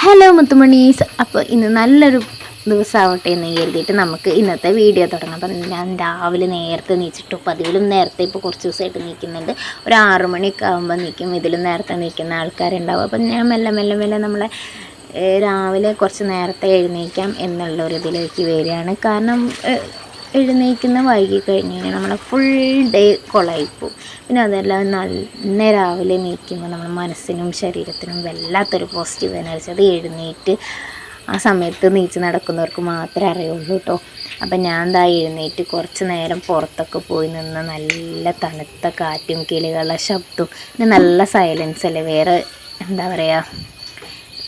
Hello മുത്തുമണീസ്. അപ്പോൾ ഇന്ന് നല്ലൊരു ദിവസമാവട്ടെ എന്ന് കരുതിയിട്ട് നമുക്ക് ഇന്നത്തെ വീഡിയോ തുടങ്ങാം. അപ്പം ഞാൻ രാവിലെ നേരത്തെ എണീച്ചിട്ടു. പതിവിലും നേരത്തെ ഇപ്പോൾ കുറച്ച് ദിവസമായിട്ട് എണീക്കുന്നുണ്ട്. ഒരു 6 മണിയൊക്കെ ആകുമ്പോൾ എണീക്കും. ഇതിലും നേരത്തെ എണീക്കുന്ന ആൾക്കാരുണ്ടാവും. അപ്പം ഞാൻ മെല്ലെ മെല്ലെ മെല്ലെ നമ്മളെ രാവിലെ കുറച്ച് നേരത്തെ എഴുന്നേക്കാം എന്നുള്ളൊരിതിലേക്ക് വരികയാണ്. കാരണം എഴുന്നേൽക്കുന്ന വൈകി കഴിഞ്ഞ് കഴിഞ്ഞാൽ നമ്മളെ ഫുൾ ഡേ കൊളായിപ്പോവും. പിന്നെ അതെല്ലാം നല്ല രാവിലെ എണീക്കുമ്പോൾ നമ്മുടെ മനസ്സിനും ശരീരത്തിനും വല്ലാത്തൊരു പോസിറ്റീവ് എനർജി. അത് എഴുന്നേറ്റ് ആ സമയത്ത് നീച്ച് നടക്കുന്നവർക്ക് മാത്രമേ അറിയുള്ളൂ കേട്ടോ. അപ്പം ഞാൻ എന്താ എഴുന്നേറ്റ് കുറച്ച് നേരം പുറത്തൊക്കെ പോയി നിന്ന് നല്ല തണുത്ത കാറ്റും കിളികളുടെ ശബ്ദവും പിന്നെ നല്ല സൈലൻസ് അല്ലേ, വേറെ എന്താ പറയുക,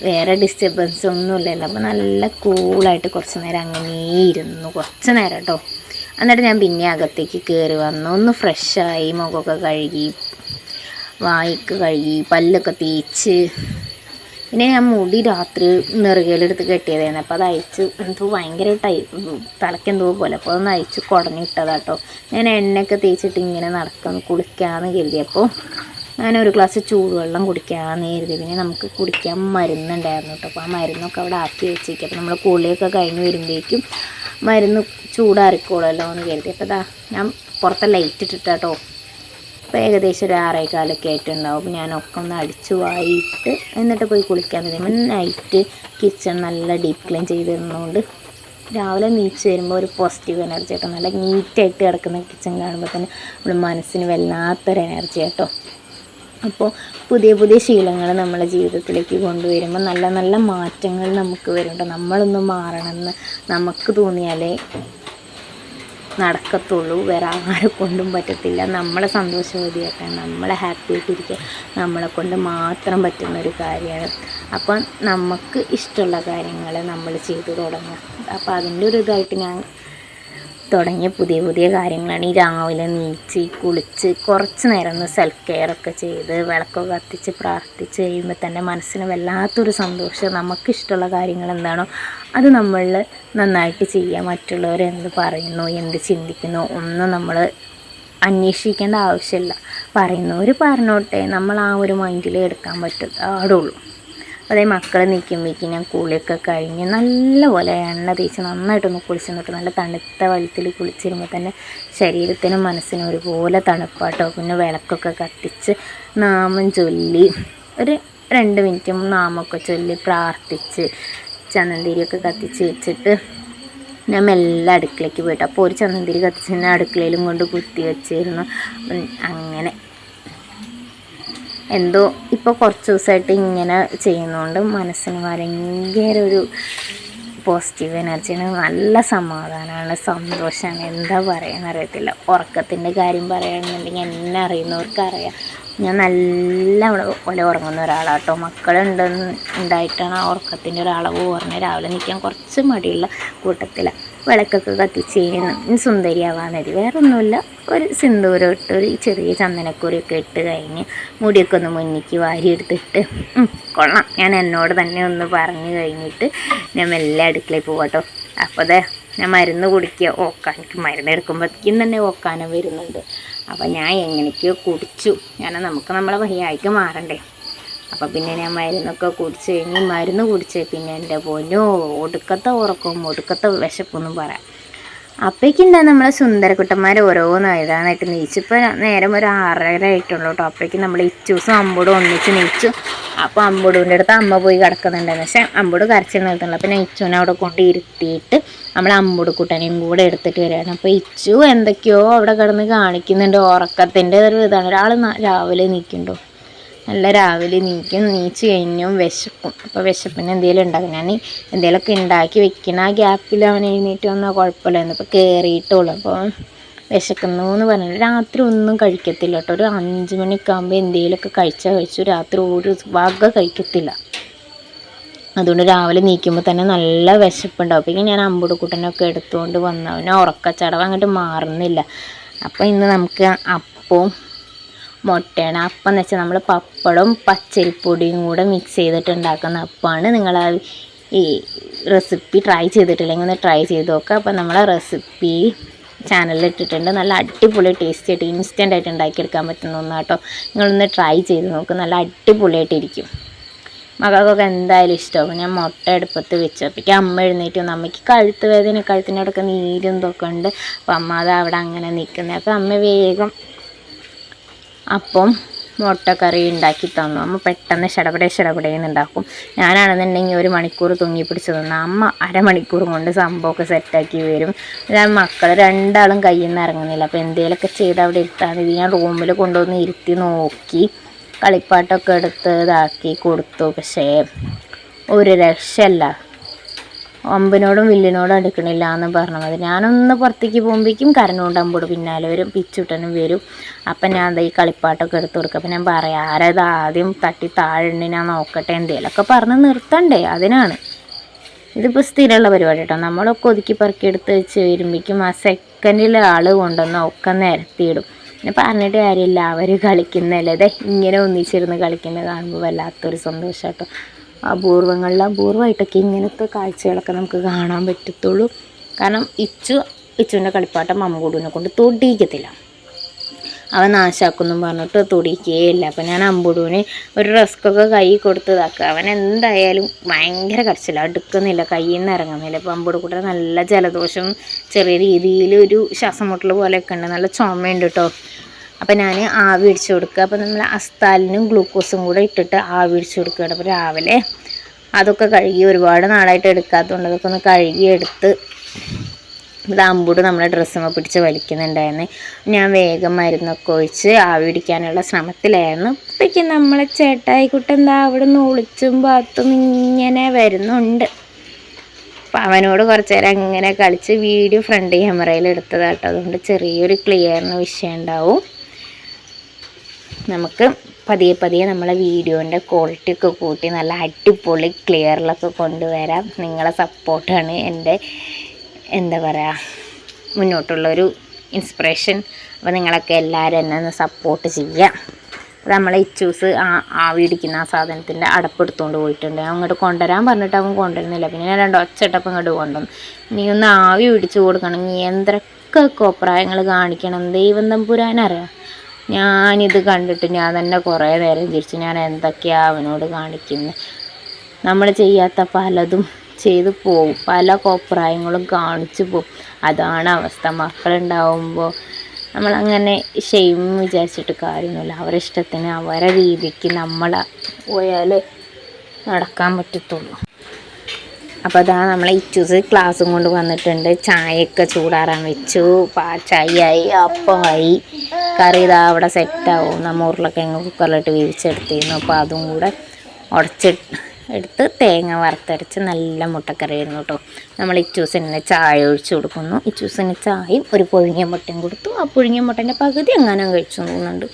വേറെ ഡിസ്റ്റർബൻസ് ഒന്നുമില്ലല്ലോ. അപ്പോൾ നല്ല കൂളായിട്ട് കുറച്ച് നേരം അങ്ങനെ ഇരുന്നു, കുറച്ച് നേരം കേട്ടോ. എന്നിട്ട് ഞാൻ പിന്നെ അകത്തേക്ക് കയറി വന്നു, ഒന്ന് ഫ്രഷായി, മുഖമൊക്കെ കഴുകി, വായ്ക്ക് കഴുകി, പല്ലൊക്കെ തേച്ച്. പിന്നെ ഞാൻ മുടി രാത്രി നെറുകയിലെടുത്ത് കെട്ടിയതായിരുന്നു. അപ്പോൾ അത് അയച്ച് എന്തോ ഭയങ്കര തലക്കെന്തോ പോലെ, അപ്പോൾ അതൊന്ന് അയച്ച് കുടഞ്ഞിട്ടതാട്ടോ. ഞാൻ എണ്ണയൊക്കെ തേച്ചിട്ട് ഇങ്ങനെ നടക്കുന്നു, കുളിക്കാമെന്ന് കരുതിയപ്പോൾ ഞാനൊരു ഗ്ലാസ് ചൂടുവെള്ളം കുടിക്കാമെന്ന് കരുതി. പിന്നെ നമുക്ക് കുടിക്കാൻ മരുന്നുണ്ടായിരുന്നു കേട്ടോ. അപ്പോൾ ആ മരുന്നൊക്കെ അവിടെ ആക്കി വെച്ചേക്കും. അപ്പോൾ നമ്മൾ കുളിയൊക്കെ കഴിഞ്ഞ് വരുമ്പോഴേക്കും മരുന്ന് ചൂടാറിക്കോളല്ലോ എന്ന് കരുതി. അപ്പോൾ ഇതാ ഞാൻ പുറത്തെ ലൈറ്റ് ഇട്ടിട്ടാട്ടോ. അപ്പോൾ ഏകദേശം ഒരു 6:15 ആയിട്ടുണ്ടാവും. അപ്പോൾ ഞാനൊക്കെ ഒന്ന് അടിച്ചു വായിട്ട് എന്നിട്ട് പോയി കുളിക്കാൻ പറ്റും. നൈറ്റ് കിച്ചൺ നല്ല ഡീപ്പ് ക്ലീൻ ചെയ്തിരുന്നതുകൊണ്ട് രാവിലെ നീച്ച് വരുമ്പോൾ ഒരു പോസിറ്റീവ് എനർജി കേട്ടോ. നല്ല നീറ്റായിട്ട് കിടക്കുന്ന കിച്ചൺ കാണുമ്പോൾ തന്നെ നമ്മുടെ മനസ്സിന് വല്ലാത്തൊരു എനർജി കേട്ടോ. അപ്പോൾ പുതിയ പുതിയ ശീലങ്ങൾ നമ്മളെ ജീവിതത്തിലേക്ക് കൊണ്ടുവരുമ്പോൾ നല്ല നല്ല മാറ്റങ്ങൾ നമുക്ക് വരുന്നുണ്ട്. നമ്മളൊന്ന് മാറണമെന്ന് നമുക്ക് തോന്നിയാലേ നടക്കത്തുള്ളൂ, വേറെ ആരെ കൊണ്ടും പറ്റത്തില്ല. നമ്മളെ സന്തോഷവതിയാക്കാൻ, നമ്മളെ ഹാപ്പി ആയിട്ടിരിക്കാൻ നമ്മളെ കൊണ്ട് മാത്രം പറ്റുന്നൊരു കാര്യമാണ്. അപ്പം നമുക്ക് ഇഷ്ടമുള്ള കാര്യങ്ങൾ നമ്മൾ ചെയ്തു തുടങ്ങുക. അപ്പോൾ അതിൻ്റെ ഒരു ഇതായിട്ട് ഞാൻ തുടങ്ങിയ പുതിയ പുതിയ കാര്യങ്ങളാണ്. ഈ രാവിലെ നീച്ച് കുളിച്ച് കുറച്ച് നേരം ഒന്ന് സെൽഫ് കെയർ ഒക്കെ ചെയ്ത് വിളക്കൊക്കെ കത്തിച്ച് പ്രാർത്ഥിച്ച് കഴിയുമ്പോൾ തന്നെ മനസ്സിന് വല്ലാത്തൊരു സന്തോഷം. നമുക്കിഷ്ടമുള്ള കാര്യങ്ങൾ എന്താണോ അത് നമ്മൾ നന്നായിട്ട് ചെയ്യുക. മറ്റുള്ളവർ എന്ത് പറയുന്നു, എന്ത് ചിന്തിക്കുന്നു ഒന്നും നമ്മൾ അന്വേഷിക്കേണ്ട ആവശ്യമില്ല. പറയുന്നവർ പറഞ്ഞോട്ടെ, നമ്മൾ ആ ഒരു മൈൻഡിൽ എടുക്കാൻ പാടുള്ളൂ. അതേ മക്കൾ നിൽക്കുമ്പോഴേക്കും ഞാൻ കുളിയൊക്കെ കഴിഞ്ഞ് നല്ലപോലെ എണ്ണ തേച്ച് നന്നായിട്ടൊന്ന് കുളിച്ച് നിന്നിട്ട് നല്ല തണുത്ത വെള്ളത്തിൽ കുളിച്ചിരുമ്പോൾ തന്നെ ശരീരത്തിനും മനസ്സിനും ഒരുപോലെ തണുപ്പാട്ടോ. പിന്നെ വിളക്കൊക്കെ കത്തിച്ച് നാമം ചൊല്ലി ഒരു 2 മിനിറ്റ് നാമമൊക്കെ ചൊല്ലി പ്രാർത്ഥിച്ച് ചന്ദനത്തിരിയൊക്കെ കത്തിച്ച് വെച്ചിട്ട് ഞാൻ മെല്ലെ അടുക്കളയ്ക്ക് പോയിട്ട്, അപ്പോൾ ഒരു ചന്ദനത്തിരി കത്തിച്ച് തന്നെ അടുക്കളയിലും കൊണ്ട് കുത്തി വെച്ചിരുന്നു. അങ്ങനെ എന്തോ ഇപ്പോൾ കുറച്ച് ദിവസമായിട്ട് ഇങ്ങനെ ചെയ്യുന്നതുകൊണ്ട് മനസ്സിന് ഭയങ്കര ഒരു പോസിറ്റീവ് എനർജിയാണ്, നല്ല സമാധാനമാണ്, സന്തോഷമാണ്. എന്താ പറയുക അറിയത്തില്ല. ഉറക്കത്തിൻ്റെ കാര്യം പറയുകയാണെന്നുണ്ടെങ്കിൽ എന്നെ അറിയുന്നവർക്കറിയാം, ഞാൻ നല്ല പോലെ ഉറങ്ങുന്ന ഒരാളാട്ടോ. ഉണ്ടായിട്ടാണ് ആ ഉറക്കത്തിൻ്റെ ഒരളവ് പറഞ്ഞ് രാവിലെ നിൽക്കാൻ കുറച്ച് മടിയുള്ള കൂട്ടത്തിലാണ്. വിളക്കൊക്കെ കത്തിച്ച് കഴിഞ്ഞ് സുന്ദരിയാവാനത് വേറെ ഒന്നുമില്ല, ഒരു സിന്ദൂരം ഇട്ട് ഒരു ചെറിയ ചന്ദനക്കുറിയൊക്കെ ഇട്ട് കഴിഞ്ഞ് മുടിയൊക്കെ ഒന്ന് മുന്നിക്ക് വാരിയെടുത്തിട്ട് കൊള്ളാം ഞാൻ എന്നോട് തന്നെ ഒന്ന് പറഞ്ഞു കഴിഞ്ഞിട്ട് ഞാൻ മെല്ലെ അടുക്കളയിൽ പോകാട്ടോ. അപ്പോൾ അതെ ഞാൻ മരുന്ന് കുടിക്കുക, എനിക്ക് മരുന്ന് എടുക്കുമ്പോഴേക്കും തന്നെ ഓക്കാനം വരുന്നുണ്ട്. അപ്പോൾ ഞാൻ എങ്ങനെയൊക്കെയോ കുടിച്ചു. നമുക്ക് നമ്മളെ വയ്യായിക്ക് മാറണ്ടേ. അപ്പോൾ പിന്നെ ഞാൻ മരുന്നൊക്കെ കുടിച്ച് കഴിഞ്ഞ് മരുന്ന് കുടിച്ച് പിന്നെ എൻ്റെ പൊന്നോ ഒടുക്കത്തെ ഉറക്കവും ഒടുക്കത്തെ വിശപ്പൊന്നും പറയാം. അപ്പോഴേക്കുണ്ടാ നമ്മളെ സുന്ദരക്കുട്ടന്മാർ ഓരോന്ന് എഴുതാനായിട്ട് നീച്ചിപ്പോൾ നേരം ഒരു 6:30 ആയിട്ടുള്ളൂ കേട്ടോ. അപ്പോഴേക്കും നമ്മൾ ഇച്ചൂസും അമ്പൂടും ഒന്നിച്ച് നീച്ചു. അപ്പോൾ അമ്പൂടൂൻ്റെ അടുത്ത് അമ്മ പോയി കിടക്കുന്നുണ്ടായിരുന്നു. പക്ഷേ അമ്പൂട് കരച്ചിൽ നിർത്തുന്നില്ല. അപ്പോൾ ഞാൻ ഇച്ചുവിനെ അവിടെ കൊണ്ട് ഇരുത്തിയിട്ട് നമ്മൾ അമ്പൂടുക്കുട്ടനെയും കൂടെ എടുത്തിട്ട് വരികയാണ്. അപ്പോൾ ഇച്ചു എന്തൊക്കെയോ അവിടെ കിടന്ന് കാണിക്കുന്നുണ്ട്. ഉറക്കത്തിൻ്റെ ഒരു ഇതാണ്. ഒരാൾ രാവിലെ നീക്കുന്നുണ്ടോ, നല്ല രാവിലെ നീച്ച് കഴിഞ്ഞും വിശക്കും. അപ്പോൾ വിശപ്പിന് എന്തെങ്കിലും ഉണ്ടാക്കും. ഞാൻ എന്തെങ്കിലുമൊക്കെ ഉണ്ടാക്കി വെക്കുന്ന ആ ഗ്യാപ്പിൽ അവൻ എഴുന്നേറ്റ് വന്നാൽ കുഴപ്പമില്ലായിരുന്നു. ഇപ്പോൾ കയറിയിട്ടുള്ളൂ. അപ്പോൾ വിശക്കുന്നു എന്ന് പറഞ്ഞിട്ട് രാത്രി ഒന്നും കഴിക്കത്തില്ല കേട്ടോ. ഒരു 5 മണിയൊക്കെ ആകുമ്പോൾ എന്തെങ്കിലുമൊക്കെ കഴിച്ചു. രാത്രി ഒരു വക കഴിക്കത്തില്ല. അതുകൊണ്ട് രാവിലെ നീക്കുമ്പോൾ തന്നെ നല്ല വിശപ്പുണ്ടാവും. അപ്പോൾ ഞാൻ അമ്പുടുക്കുട്ടനൊക്കെ എടുത്തുകൊണ്ട് വന്നു. അവനെ ഉറക്കച്ചടവ് അങ്ങോട്ട് മാറുന്നില്ല. അപ്പോൾ ഇന്ന് നമുക്ക് അപ്പവും മുട്ടയാണ്. അപ്പം എന്ന് വെച്ചാൽ നമ്മൾ പപ്പടവും പച്ചരിപ്പൊടിയും കൂടെ മിക്സ് ചെയ്തിട്ട് ഉണ്ടാക്കുന്ന അപ്പമാണ്. നിങ്ങൾ ഈ റെസിപ്പി ട്രൈ ചെയ്തിട്ടില്ലെങ്കിൽ ഒന്ന് ട്രൈ ചെയ്ത് നോക്കുക. അപ്പോൾ നമ്മളെ റെസിപ്പി ചാനലിൽ ഇട്ടിട്ടുണ്ട്. നല്ല അടിപൊളി ടേസ്റ്റി ആയിട്ട് ഇൻസ്റ്റൻ്റ് ആയിട്ട് ഉണ്ടാക്കിയെടുക്കാൻ പറ്റുന്ന ഒന്നാട്ടോ. നിങ്ങളൊന്ന് ട്രൈ ചെയ്ത് നോക്ക്, നല്ല അടിപൊളിയായിട്ടിരിക്കും. മകൾക്കൊക്കെ എന്തായാലും ഇഷ്ടമാവും. ഞാൻ മുട്ട അടുപ്പത്ത് വെച്ച് അപ്പോഴേക്കും അമ്മ എഴുന്നേറ്റ് വന്നു. അമ്മയ്ക്ക് കഴുത്ത് വേദന, കഴുത്തിനോടൊക്കെ നീരും ഇതൊക്കെ ഉണ്ട്. അപ്പം അമ്മ അത് അവിടെ അങ്ങനെ നിൽക്കുന്നത്. അപ്പം അമ്മ വേഗം അപ്പം മുട്ടക്കറി ഉണ്ടാക്കി തന്നു. അമ്മ പെട്ടെന്ന് ഷടപടേന്ന് ഉണ്ടാക്കും. ഞാനാണെന്നുണ്ടെങ്കിൽ 1 മണിക്കൂർ തൂങ്ങി പിടിച്ച് തന്നു. അമ്മ അരമണിക്കൂർ കൊണ്ട് സംഭവമൊക്കെ സെറ്റാക്കി വരും. ഞാൻ മക്കൾ രണ്ടാളും കയ്യിൽ നിന്ന് ഇറങ്ങുന്നില്ല. അപ്പോൾ എന്തെങ്കിലുമൊക്കെ ചെയ്ത് അവിടെ ഇരുത്താൻ മതി. ഞാൻ റൂമിൽ കൊണ്ടുവന്ന് ഇരുത്തി നോക്കി, കളിപ്പാട്ടമൊക്കെ എടുത്ത് ഇതാക്കി കൊടുത്തു. പക്ഷേ ഒരു രക്ഷയല്ല. അമ്പിനോടും വില്ലിനോടും അടുക്കണില്ല എന്ന് പറഞ്ഞാൽ മതി. ഞാനൊന്ന് പുറത്തേക്ക് പോകുമ്പോഴേക്കും കരഞ്ഞുകൊണ്ട് അമ്പോട് പിന്നാലെ വരും, പിച്ചുട്ടനും വരും. അപ്പം ഞാൻ എന്താ ഈ കളിപ്പാട്ടമൊക്കെ എടുത്ത് കൊടുക്കുക. അപ്പം ഞാൻ പറയാം, ആരത് ആദ്യം തട്ടി താഴെ ഞാൻ നോക്കട്ടെ, എന്തെങ്കിലുമൊക്കെ പറഞ്ഞ് നിർത്തണ്ടേ, അതിനാണ്. ഇതിപ്പോൾ സ്ഥിരമുള്ള പരിപാടി കേട്ടോ. നമ്മളൊക്കെ ഒതുക്കി പറക്കി എടുത്ത് വെച്ച് വരുമ്പോഴേക്കും ആ സെക്കൻഡിൽ ആൾ കൊണ്ടുവന്ന് ഒക്കെ നിരത്തിയിടും. പിന്നെ പറഞ്ഞിട്ട് കാര്യമില്ല, അവർ കളിക്കുന്നതല്ലേ. അതെ ഇങ്ങനെ ഒന്നിച്ചിരുന്ന് കളിക്കുന്നത് കാണുമ്പോൾ വല്ലാത്തൊരു സന്തോഷം കേട്ടോ. അപൂർവമായിട്ടൊക്കെ ഇങ്ങനത്തെ കാഴ്ചകളൊക്കെ നമുക്ക് കാണാൻ പറ്റത്തുള്ളൂ. കാരണം ഇച്ചുവിൻ്റെ കളിപ്പാട്ടം അമ്പൂടൂനെ കൊണ്ട് തൊടിയിക്കത്തില്ല. അവൻ നാശാക്കൊന്നും പറഞ്ഞിട്ട് തൊടിക്കുകയില്ല. അപ്പം ഞാൻ അമ്പൂടൂന് ഒരു റസ്കൊക്കെ കൈ കൊടുത്തതാക്കുക. അവൻ എന്തായാലും ഭയങ്കര കരച്ചില്ല, എടുക്കുന്നില്ല, കയ്യിൽ നിന്ന് ഇറങ്ങുന്നില്ല. അപ്പോൾ അമ്പൂടെ കൂടെ നല്ല ജലദോഷം, ചെറിയ രീതിയിൽ ഒരു ശ്വാസം മുട്ടൽ പോലെയൊക്കെ ഉണ്ട്, നല്ല ചുമയുണ്ട് കേട്ടോ. അപ്പം ഞാൻ ആവി പിടിച്ച് കൊടുക്കുക. അപ്പോൾ നമ്മൾ അസ്താലിനും ഗ്ലൂക്കോസും കൂടെ ഇട്ടിട്ട് ആവി പിടിച്ച് കൊടുക്കുകയാണ്. അപ്പോൾ രാവിലെ അതൊക്കെ കഴുകി, ഒരുപാട് നാളായിട്ട് എടുക്കാത്തതുകൊണ്ട് അതൊക്കെ ഒന്ന് കഴുകിയെടുത്ത് ഇത് അമ്പൂട് നമ്മളെ ഡ്രസ്സുമ്മ പിടിച്ച് വലിക്കുന്നുണ്ടായിരുന്നു. ഞാൻ വേഗം മരുന്നൊക്കെ ഒഴിച്ച് ആവി പിടിക്കാനുള്ള ശ്രമത്തിലായിരുന്നു. അപ്പോഴേക്കും നമ്മളെ ചേട്ടായിക്കുട്ടൻ എന്താ അവിടെ നിന്ന് ഒളിച്ചും പാത്തും ഇങ്ങനെ വരുന്നുണ്ട്. അപ്പം അവനോട് കുറച്ച് നേരം അങ്ങനെ കളിച്ച് വീഡിയോ ഫ്രണ്ട് ക്യാമറയിൽ എടുത്തതാട്ടോ. അതുകൊണ്ട് ചെറിയൊരു ക്ലിയറിന് വിഷയം ഉണ്ടാവും. നമുക്ക് പതിയെ നമ്മളെ വീഡിയോൻ്റെ ക്വാളിറ്റി ഒക്കെ കൂട്ടി നല്ല അടിപൊളി ക്ലിയറിലൊക്കെ കൊണ്ടുവരാം. നിങ്ങളെ സപ്പോർട്ടാണ് എൻ്റെ എന്താ പറയുക മുന്നോട്ടുള്ളൊരു ഇൻസ്പിറേഷൻ. അപ്പോൾ നിങ്ങളൊക്കെ എല്ലാവരും എന്നെ ഒന്ന് സപ്പോർട്ട് ചെയ്യുക. നമ്മളെ ഇച്ചൂസ് ആവി ഇടിക്കുന്ന ആ സാധനത്തിൻ്റെ അടപ്പെടുത്തുകൊണ്ട് പോയിട്ടുണ്ട്. അങ്ങോട്ട് കൊണ്ടുവരാൻ പറഞ്ഞിട്ട് അവൻ കൊണ്ടുവരുന്നില്ല. പിന്നെ ഞാൻ 2 ഒച്ചട്ടപ്പം ഇങ്ങോട്ട് കൊണ്ടുവന്നു. നീ ഒന്ന് ആവി പിടിച്ച് കൊടുക്കണമെങ്കിൽ എന്തൊക്കെ കോപ്രായങ്ങൾ കാണിക്കണം ദൈവം തമ്പുരാനറിയാം. ഞാനിത് കണ്ടിട്ട് ഞാൻ തന്നെ കുറേ നേരം ചിരിച്ചു. ഞാൻ എന്തൊക്കെയാണ് അവനോട് കാണിക്കുന്നത്. നമ്മൾ ചെയ്യാത്ത പലതും ചെയ്ത് പോവും, പല കോപ്രായങ്ങളും കാണിച്ചു പോവും. അതാണ് അവസ്ഥ. മക്കളുണ്ടാവുമ്പോൾ നമ്മളങ്ങനെ ഷെയിം വിചാരിച്ചിട്ട് കാര്യമൊന്നുമില്ല. അവരുടെ ഇഷ്ടത്തിന് അവരുടെ രീതിക്ക് നമ്മൾ പോയാൽ നടക്കാൻ പറ്റത്തുള്ളൂ. അപ്പോൾ അതാ നമ്മളെ ഇച്ചൂസ് ക്ലാസ്സും കൊണ്ട് വന്നിട്ടുണ്ട്. ചായയൊക്കെ ചൂടാറാൻ വെച്ചു. ചായയായി, അപ്പമായി, കറി ഇതാ അവിടെ സെറ്റാവും. നമ്മൾ ഉരുളക്കിഴങ്ങ് കുക്കറിലിട്ട് വേവിച്ചെടുത്തിരുന്നു. അപ്പോൾ അതും കൂടെ എടുത്ത് തേങ്ങ വറുത്തരച്ച് നല്ല മുട്ടക്കറി ആയിരുന്നു കേട്ടോ. നമ്മൾ ഇച്ചൂസിന് ചായ ഒഴിച്ചു കൊടുക്കുന്നു. ഇച്ചൂസിന് ചായയും ഒരു പുഴുങ്ങിയ മുട്ടയും കൊടുത്തു. ആ പുഴുങ്ങിയ മുട്ടേൻ്റെ പകുതി എങ്ങാനും കഴിച്ചു തോന്നുന്നുണ്ട്.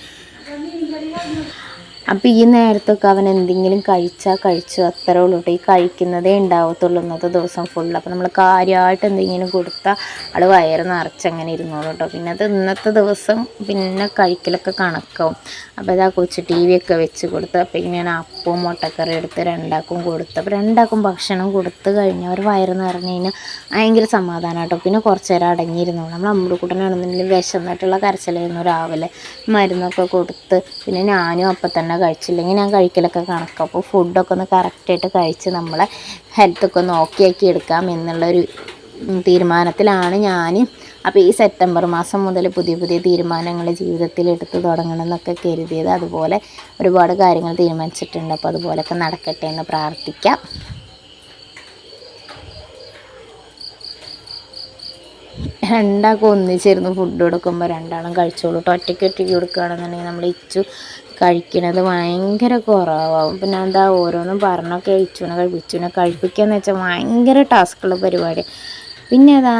അപ്പോൾ ഈ നേരത്തൊക്കെ അവൻ എന്തെങ്കിലും കഴിച്ചു അത്രേ ഉള്ളൂ കേട്ടോ. ഈ കഴിക്കുന്നതേ ഉണ്ടാവത്തുള്ളൂ ഇന്നത്തെ ദിവസം ഫുള്ള്. അപ്പോൾ നമ്മൾ കാര്യമായിട്ട് എന്തെങ്കിലും കൊടുത്താൽ ആൾ വയറ് നിറച്ചങ്ങനെ ഇരുന്നോളൂ കേട്ടോ. പിന്നെ അത് ഇന്നത്തെ ദിവസം പിന്നെ കഴിക്കലൊക്കെ കണക്കാവും. അപ്പോൾ ഇതാ കൊച്ചു TV ഒക്കെ വെച്ച് കൊടുത്ത്. അപ്പോൾ ഞാൻ അപ്പവും മുട്ടക്കറി എടുത്ത് 2ആക്കും കൊടുത്ത്. അപ്പോൾ 2ആക്കും ഭക്ഷണം കൊടുത്ത് കഴിഞ്ഞാൽ അവർ വയറ് നിറഞ്ഞു കഴിഞ്ഞാൽ ഭയങ്കര സമാധാനം കേട്ടോ. പിന്നെ കുറച്ച് നേരം അടങ്ങിയിരുന്നോളൂ. നമ്മൾ അമ്പൂടക്കൂട്ടനാണെന്നുണ്ടെങ്കിൽ വിശന്നിട്ടുള്ള കരച്ചിലായിരുന്നു രാവിലെ. മരുന്നൊക്കെ കൊടുത്ത് പിന്നെ ഞാനും അപ്പം തന്നെ കഴിച്ചില്ലെങ്കിൽ ഞാൻ കഴിക്കലൊക്കെ കണക്കാം. അപ്പോൾ ഫുഡൊക്കെ ഒന്ന് കറക്റ്റായിട്ട് കഴിച്ച് നമ്മളെ ഹെൽത്തൊക്കെ ഒന്ന് ഓക്കെ ആക്കി എടുക്കാം എന്നുള്ളൊരു തീരുമാനത്തിലാണ് ഞാൻ. അപ്പോൾ ഈ സെപ്റ്റംബർ മാസം മുതൽ പുതിയ തീരുമാനങ്ങൾ ജീവിതത്തിൽ എടുത്ത് തുടങ്ങണം എന്നൊക്കെ കരുതിയത്. അതുപോലെ ഒരുപാട് കാര്യങ്ങൾ തീരുമാനിച്ചിട്ടുണ്ട്. അപ്പോൾ അതുപോലെയൊക്കെ നടക്കട്ടെ എന്ന് പ്രാർത്ഥിക്കാം. രണ്ടാൾക്കും ഒന്നിച്ചിരുന്ന് ഫുഡ് കൊടുക്കുമ്പോൾ 2ആളും കഴിച്ചോളൂ കേട്ടോ. ഒറ്റയ്ക്ക് കൊടുക്കുകയാണെന്നുണ്ടെങ്കിൽ നമ്മൾ ഇച്ചു കഴിക്കുന്നത് ഭയങ്കര കുറവാകും. പിന്നെ എന്താ ഓരോന്നും പറഞ്ഞൊക്കെ ഇച്ചുവിനെ കഴിപ്പിക്കുക എന്ന് വെച്ചാൽ ഭയങ്കര ടാസ്ക്കുള്ള പരിപാടി. പിന്നെ അതാ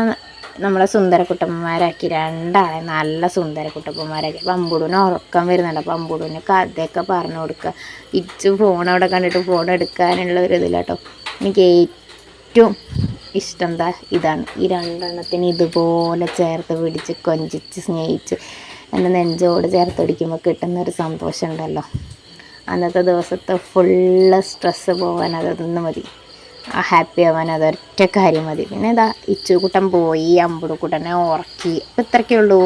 നമ്മളെ സുന്ദരക്കുട്ടന്മാരാക്കി 2ആളെ നല്ല സുന്ദരക്കുട്ടപ്പന്മാരാക്കി. അപ്പോൾ അമ്പൂടൂന് ഉറക്കം വരുന്നുണ്ട്. അപ്പോൾ അമ്പൂടൂന് കഥയൊക്കെ പറഞ്ഞു കൊടുക്കുക. ഇച്ചു ഫോൺ അവിടെ കണ്ടിട്ട് ഫോൺ എടുക്കാനുള്ള ഒരു ഇതില്ല കേട്ടോ. എനിക്ക് ഏറ്റവും ഇഷ്ടം എന്താ ഇതാണ്. ഈ 2എണ്ണത്തിന് ഇതുപോലെ ചേർത്ത് പിടിച്ച് കൊഞ്ചിച്ച് സ്നേഹിച്ച് എൻ്റെ നെഞ്ചോട് ചേർത്ത് പിടിക്കുമ്പോൾ കിട്ടുന്നൊരു സന്തോഷം ഉണ്ടല്ലോ. അന്നത്തെ ദിവസത്തെ ഫുള്ള് സ്ട്രെസ്സ് പോകാൻ അതൊന്ന് മതി. ഹാപ്പി ആവാൻ അതൊറ്റ കാര്യം മതി. പിന്നെ ഇതാ ഇച്ചുകൂട്ടൻ പോയി, അമ്പൂടക്കൂട്ടനെ ഉറക്കി. അപ്പോൾ ഇത്രയൊക്കെ ഉള്ളൂ.